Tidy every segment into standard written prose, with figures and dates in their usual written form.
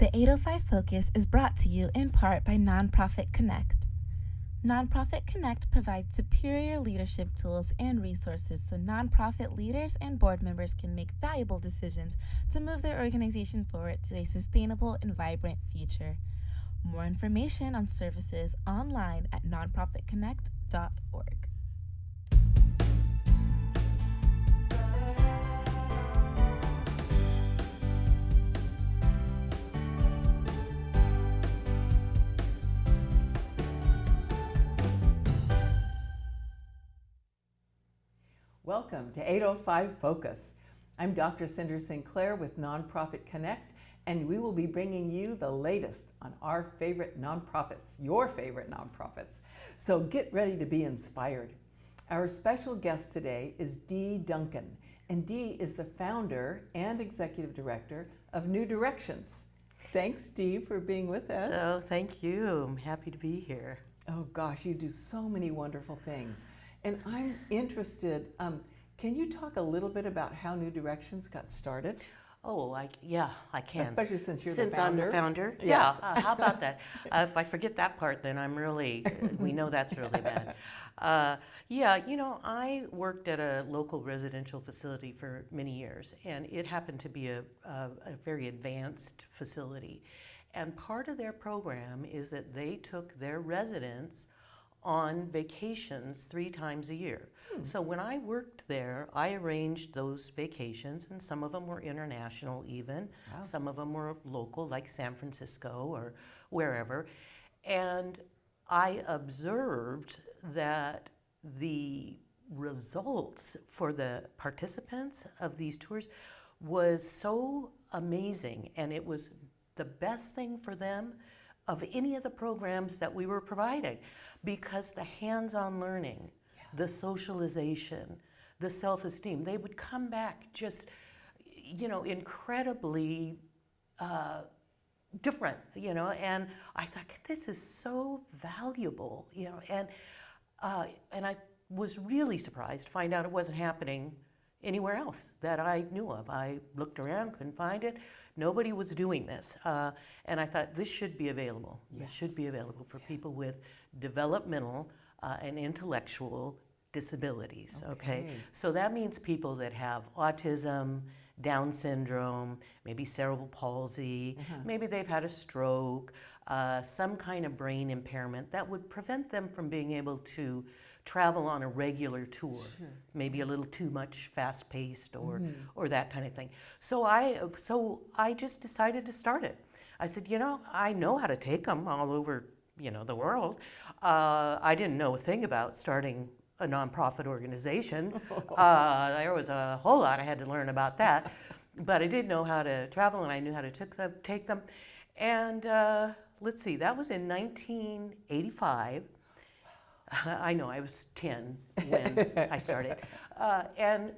The 805 Focus is brought to you in part by Nonprofit Kinect. Nonprofit Kinect provides superior leadership tools and resources so nonprofit leaders and board members can make valuable decisions to move their organization forward to a sustainable and vibrant future. More information on services online at nonprofitconnect.org. Welcome to 805 Focus. I'm Dr. Cynder Sinclair with Nonprofit Connect, and we will be bringing you the latest on our favorite nonprofits, your favorite nonprofits. So get ready to be inspired. Our special guest today is Dee Duncan, and Dee is the founder and executive director of New Directions. Thanks, Dee, for being with us. Oh, thank you. I'm happy to be here. Oh gosh, you do so many wonderful things. And I'm interested, can you talk a little bit about how New Directions got started? Oh, I can. Especially since you're the founder. I'm the founder? Yes. Yeah, how about that? If I forget that part, then we know that's really bad. I worked at a local residential facility for many years, and it happened to be a very advanced facility. And part of their program is that they took their residents on vacations 3 times a year. So when I worked there, I arranged those vacations, and some of them were international even. Wow. Some of them were local, like San Francisco or wherever. And I observed that the results for the participants of these tours was so amazing, and it was the best thing for them of any of the programs that we were providing, because the hands-on learning, the socialization, the self-esteem, they would come back just, incredibly different, and I thought, this is so valuable, and I was really surprised to find out it wasn't happening anywhere else that I knew of. I looked around, couldn't find it. Nobody was doing this. And I thought, this should be available. Yeah. This should be available for people with developmental and intellectual disabilities, okay? So that means people that have autism, Down syndrome, maybe cerebral palsy, maybe they've had a stroke, some kind of brain impairment that would prevent them from being able to travel on a regular tour, maybe a little too much fast-paced or that kind of thing. So I just decided to start it. I said, I know how to take them all over, the world. I didn't know a thing about starting a nonprofit organization. There was a whole lot I had to learn about that, but I did know how to travel, and I knew how to take them. And let's see, that was in 1985. I know, I was 10 when I started. And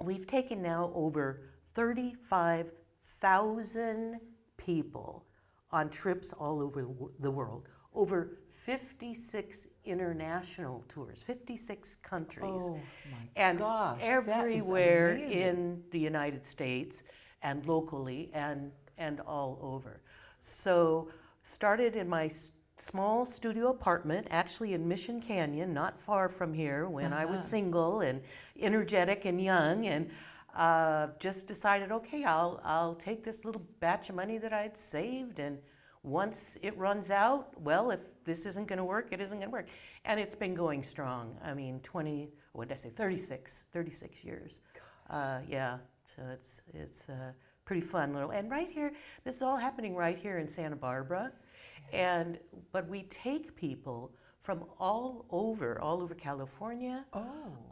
we've taken now over 35,000 people on trips all over the world, over 56 international tours, 56 countries, and everywhere in the United States and locally and all over. So started in my small studio apartment, actually in Mission Canyon, not far from here, when I was single and energetic and young, and just decided, okay, I'll take this little batch of money that I'd saved, and once it runs out, well, if this isn't going to work, it isn't going to work. And it's been going strong. I mean, 36 years. So it's pretty fun little, and right here, this is all happening right here in Santa Barbara. But we take people from all over California,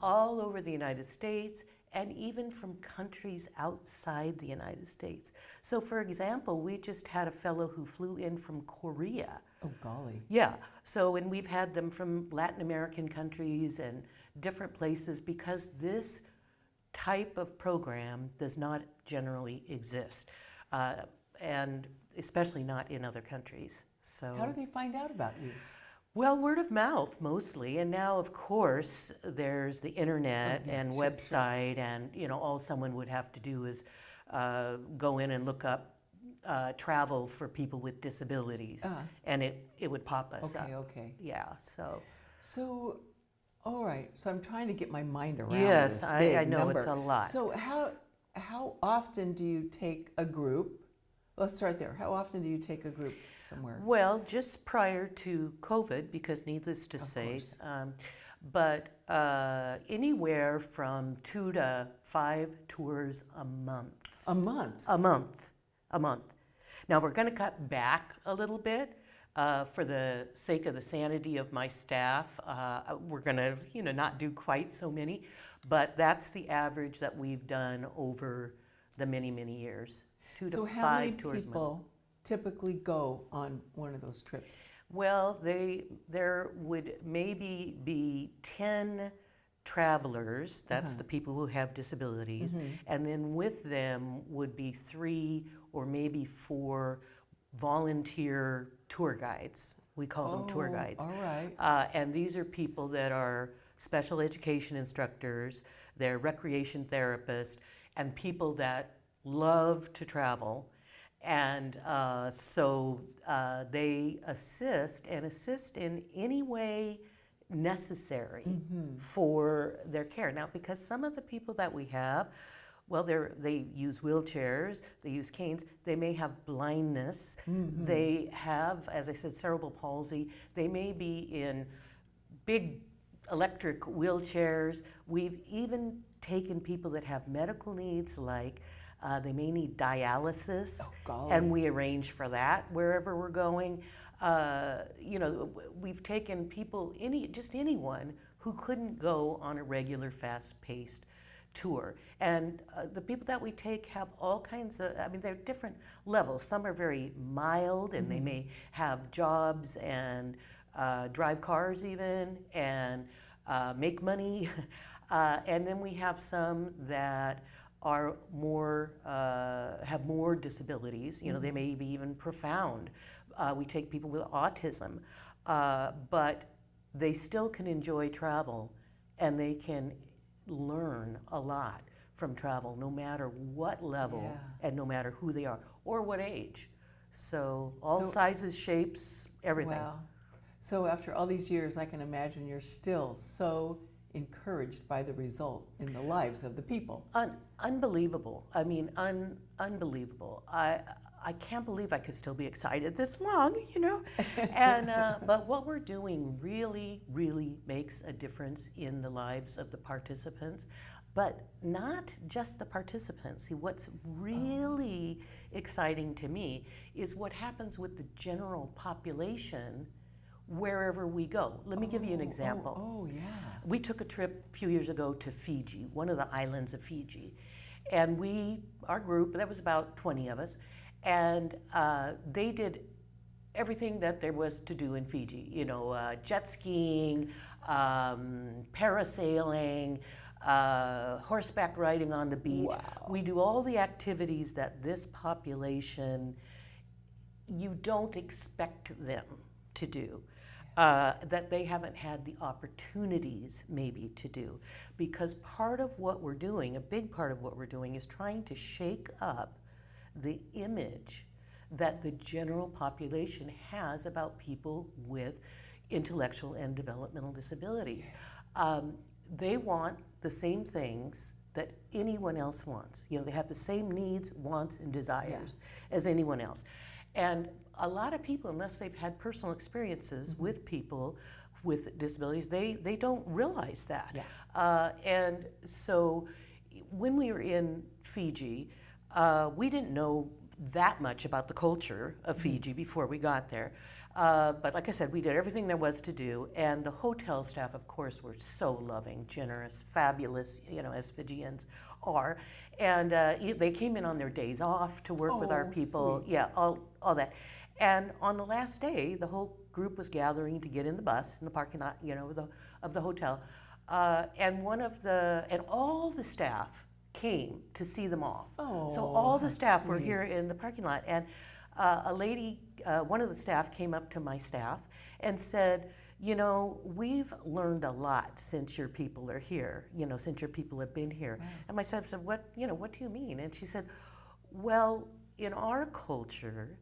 all over the United States, and even from countries outside the United States. So for example, we just had a fellow who flew in from Korea. Oh, golly. Yeah, and we've had them from Latin American countries and different places, because this type of program does not generally exist, and especially not in other countries. So how do they find out about you? Well, word of mouth mostly, and now of course there's the internet and website, and all someone would have to do is go in and look up travel for people with disabilities, and it would pop us up. Okay. Yeah, so. So, all right. So I'm trying to get my mind around Yes, this big I know number. it's a lot. So how often do you take a group? Let's start there. How often do you take a group somewhere? Well, just prior to COVID, because needless to say, but anywhere from 2 to 5 tours a month. A month? A month. Now we're going to cut back a little bit for the sake of the sanity of my staff. We're going to, not do quite so many, but that's the average that we've done over the many, many years. 2 to 5 tours a month. So how many people typically go on one of those trips? Well, there would maybe be 10 travelers, that's the people who have disabilities, and then with them would be 3 or maybe 4 volunteer tour guides. We call them tour guides. All right. And these are people that are special education instructors, they're recreation therapists, and people that love to travel. And so they assist in any way necessary for their care. Now, because some of the people that we have, well, they use wheelchairs, they use canes, they may have blindness, they have, as I said, cerebral palsy, they may be in big electric wheelchairs. We've even taken people that have medical needs, like they may need dialysis, and we arrange for that wherever we're going. We've taken people, anyone who couldn't go on a regular fast-paced tour. And the people that we take have all kinds of, they're different levels. Some are very mild, and they may have jobs and drive cars even, and make money. And then we have some that are more, have more disabilities. They may be even profound. We take people with autism, but they still can enjoy travel, and they can learn a lot from travel, no matter what level and no matter who they are or what age. So all sizes, shapes, everything. Wow. So after all these years, I can imagine you're still so encouraged by the result in the lives of the people. Unbelievable. Unbelievable. I can't believe I could still be excited this long, And but what we're doing really, really makes a difference in the lives of the participants, but not just the participants. See, what's really exciting to me is what happens with the general population wherever we go. Let me give you an example. We took a trip a few years ago to Fiji, one of the islands of Fiji. And our group, that was about 20 of us, and they did everything that there was to do in Fiji. Jet skiing, parasailing, horseback riding on the beach. Wow. We do all the activities that this population, you don't expect them to do. That they haven't had the opportunities maybe to do. Because part of what we're doing, a big part of what we're doing, is trying to shake up the image that the general population has about people with intellectual and developmental disabilities. They want the same things that anyone else wants. They have the same needs, wants, and desires as anyone else. And a lot of people, unless they've had personal experiences with people with disabilities, they don't realize that. And so when we were in Fiji, we didn't know that much about the culture of Fiji before we got there. But like I said, we did everything there was to do, and the hotel staff, of course, were so loving, generous, fabulous, as Fijians are. And they came in on their days off to work with our people. Sweet. Yeah, all that. And on the last day, the whole group was gathering to get in the bus in the parking lot, of the hotel. And all the staff came to see them off. So all the staff were here in the parking lot. And a lady, one of the staff came up to my staff and said, we've learned a lot since your people are here, since your people have been here. Right. And my staff said, what do you mean? And she said, well, in our culture,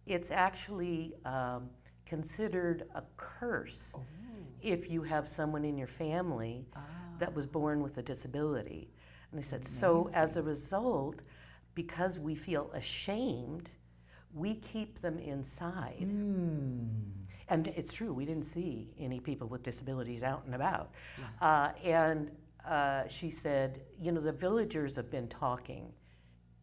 it's actually considered a curse if you have someone in your family that was born with a disability. And they said, so as a result, because we feel ashamed, we keep them inside. And it's true, we didn't see any people with disabilities out and about. She said, you know, the villagers have been talking,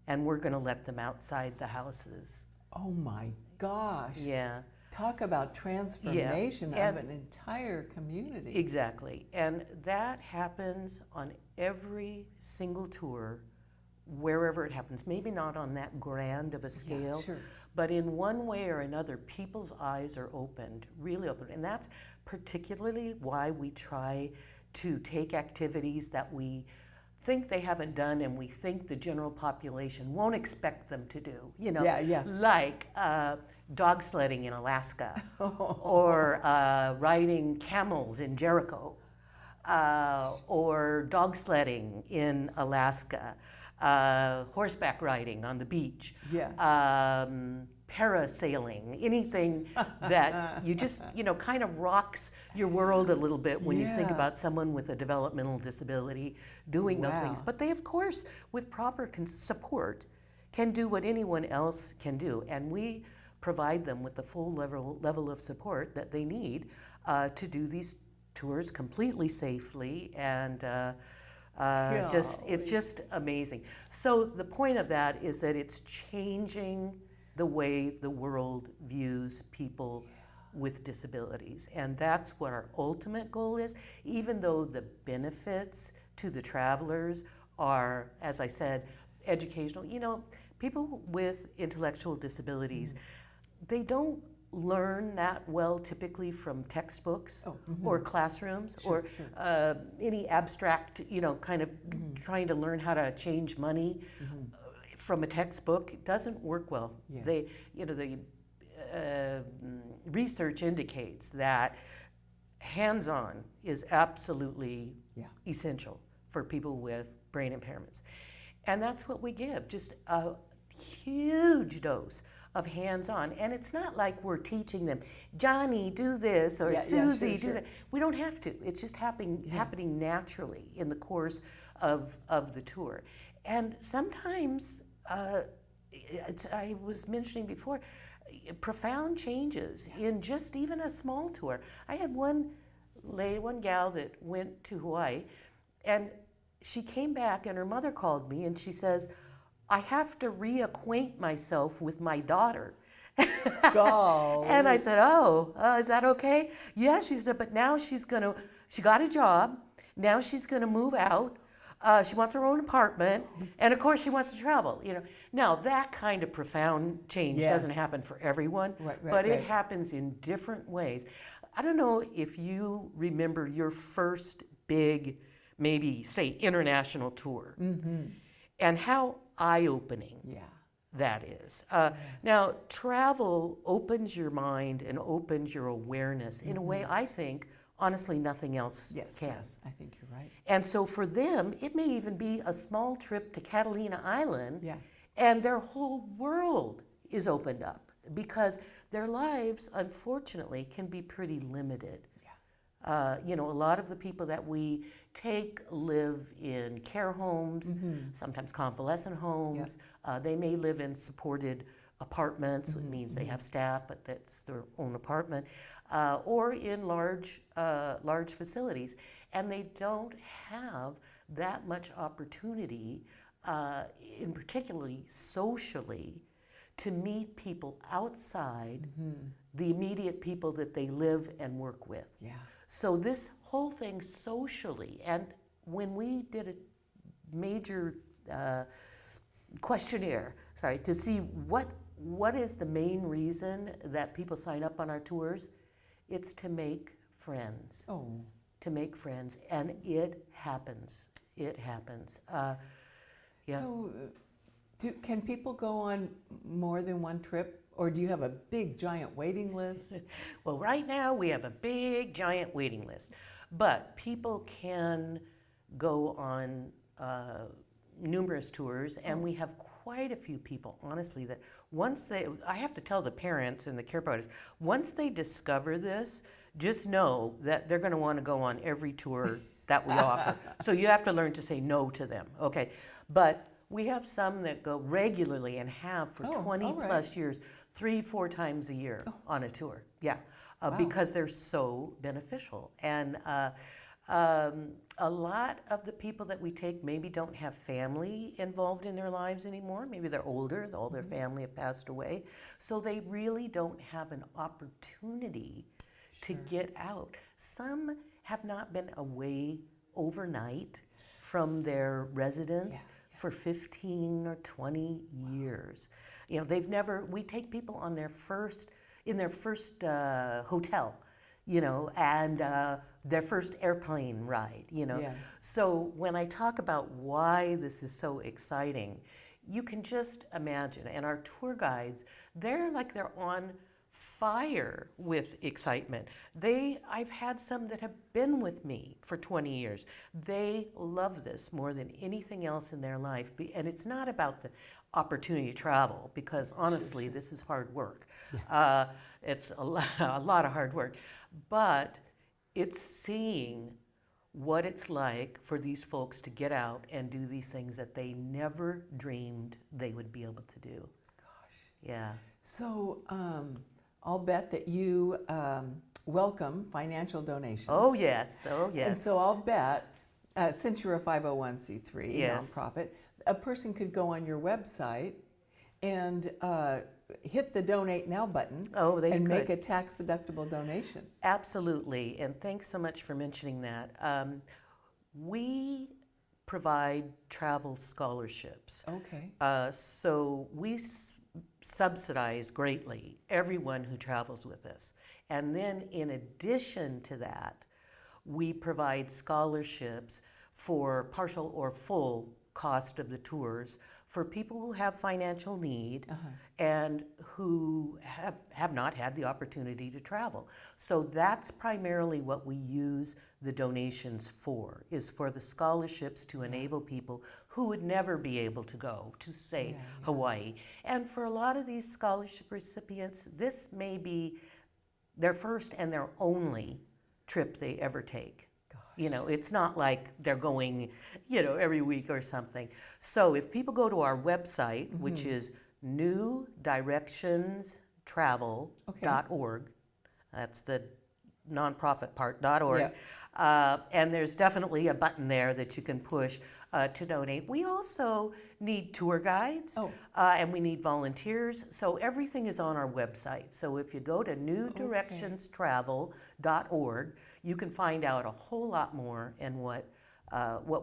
and we're going to let them outside the houses. Oh my gosh. Yeah. Talk about transformation of an entire community. Exactly. And that happens on every single tour, wherever it happens. Maybe not on that grand of a scale, Yeah, sure. but in one way or another, people's eyes are opened, really opened. And that's particularly why we try to take activities that we think they haven't done and we think the general population won't expect them to do, you know, like dog sledding in Alaska or riding camels in Jericho or dog sledding in Alaska, horseback riding on the beach, parasailing, anything that you just, you know, kind of rocks your world a little bit when you think about someone with a developmental disability doing those things. But they, of course, with proper support, can do what anyone else can do. And we provide them with the full level of support that they need to do these tours completely safely, and it's just amazing. So the point of that is that it's changing the way the world views people with disabilities. And that's what our ultimate goal is, even though the benefits to the travelers are, as I said, educational. You know, people with intellectual disabilities, they don't learn that well typically from textbooks or classrooms or any abstract, you know, kind of trying to learn how to change money from a textbook. It doesn't work well. They, you know, the research indicates that hands-on is absolutely essential for people with brain impairments. And that's what we give, just a huge dose of hands-on. And it's not like we're teaching them, Johnny, do this, or Susie, do that. We don't have to. It's just happening naturally in the course of the tour. And sometimes, I was mentioning before, profound changes in just even a small tour. I had one gal that went to Hawaii, and she came back and her mother called me and she says, I have to reacquaint myself with my daughter. And I said, is that okay? Yeah, she said, but now she got a job, now she's gonna move out. She wants her own apartment, and of course she wants to travel, you know. Now that kind of profound change doesn't happen for everyone, but it happens in different ways. I don't know if you remember your first big, maybe say international tour, and how eye-opening that is. Now travel opens your mind and opens your awareness in a way I think honestly nothing else can. Yes, I think you're right. And so for them, it may even be a small trip to Catalina Island, and their whole world is opened up because their lives, unfortunately, can be pretty limited. You know, a lot of the people that we take live in care homes, sometimes convalescent homes. They may live in supported apartments, which means they have staff, but that's their own apartment, or in large facilities. And they don't have that much opportunity, in particularly socially, to meet people outside the immediate people that they live and work with. So this whole thing socially, and when we did a major questionnaire, to see what is the main reason that people sign up on our tours, it's to make friends. To make friends, and it happens. It happens. So, can people go on more than one trip? Or do you have a big, giant waiting list? Well, right now we have a big, giant waiting list. But people can go on numerous tours, and we have quite a few people, honestly, that once I have to tell the parents and the care providers, once they discover this, just know that they're going to want to go on every tour that we offer. So you have to learn to say no to them, okay? But we have some that go regularly and have for 20 plus years, 3-4 times a year on a tour, yeah, because they're so beneficial. And a lot of the people that we take maybe don't have family involved in their lives anymore. Maybe they're older, all their family have passed away. So they really don't have an opportunity to get out. Some have not been away overnight from their residence for 15 or 20 years. You know, they've never, we take people on their first hotel, you know, and their first airplane ride, you know. Yeah. So when I talk about why this is so exciting, you can just imagine, and our tour guides, they're on fire with excitement. I've had some that have been with me for 20 years. They love this more than anything else in their life. And it's not about the opportunity to travel, because honestly, this is hard work. Yeah. It's a lot of hard work. But it's seeing what it's like for these folks to get out and do these things that they never dreamed they would be able to do. Gosh. Yeah. So I'll bet that you welcome financial donations. Oh, yes. Oh, yes. And so I'll bet, since you're a 501c3 nonprofit, a person could go on your website and hit the Donate Now button and make a tax-deductible donation. Absolutely, and thanks so much for mentioning that. We provide travel scholarships. Okay. So we subsidize greatly everyone who travels with us. And then in addition to that, we provide scholarships for partial or full cost of the tours for people who have financial need and who have not had the opportunity to travel. So that's primarily what we use the donations for, is for the scholarships to enable people who would never be able to go to, say, Hawaii. And for a lot of these scholarship recipients, this may be their first and their only trip they ever take. You know, it's not like they're going, you know, every week or something. So if people go to our website, which is newdirectionstravel.org, that's the nonprofit part.org, and there's definitely a button there that you can push to donate. We also need tour guides, and we need volunteers, so everything is on our website. So if you go to newdirectionstravel.org, you can find out a whole lot more and what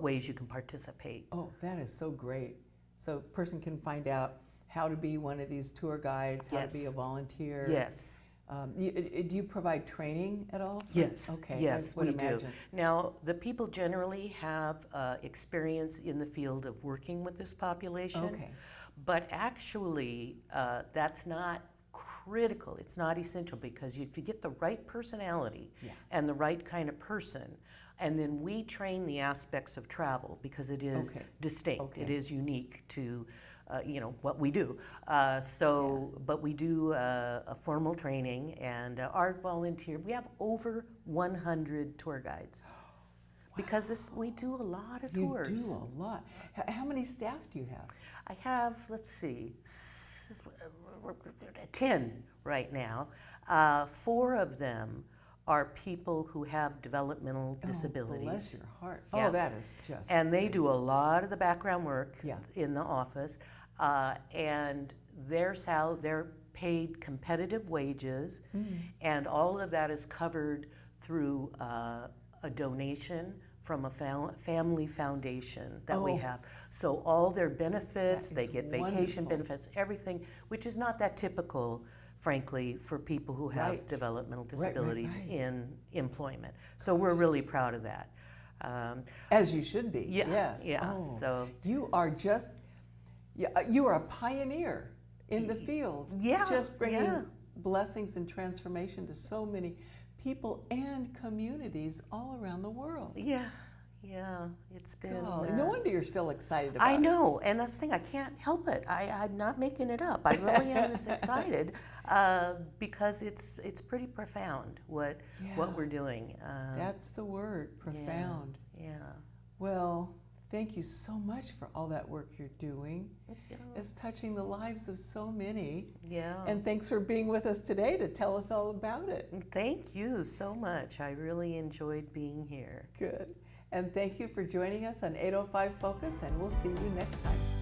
ways you can participate. Oh, that is so great. So a person can find out how to be one of these tour guides, how to be a volunteer. Yes. Do you provide training at all? Yes. Okay. Yes, we do. Now, the people generally have experience in the field of working with this population. Okay. But actually, that's not critical. It's not essential, because if you get the right personality and the right kind of person, and then we train the aspects of travel, because it is distinct. It is unique to you know, what we do. But we do a formal training, and our volunteer, we have over 100 tour guides. Because we do a lot of tours. You do a lot. How many staff do you have? I have, let's see, 10 right now. 4 of them are people who have developmental disabilities. Bless your heart. Yeah. Oh, that is just And they do a lot of the background work in the office, and they're paid competitive wages, and all of that is covered through a donation from a family foundation that we have. So all their benefits, they get vacation benefits, everything, which is not that typical, frankly, for people who have developmental disabilities in employment. So we're really proud of that. As you should be. Yes. So you are just, you are a pioneer in the field. Just bringing blessings and transformation to so many people and communities all around the world. Yeah, it's been. Oh, no wonder you're still excited about I it. know, and that's the thing. I can't help it. I'm not making it up. I really am this excited because it's pretty profound what we're doing. That's the word, profound. Yeah. Well, thank you so much for all that work you're doing. Yeah. It's touching the lives of so many. Yeah. And thanks for being with us today to tell us all about it. Thank you so much. I really enjoyed being here. Good. And thank you for joining us on 805 Focus, and we'll see you next time.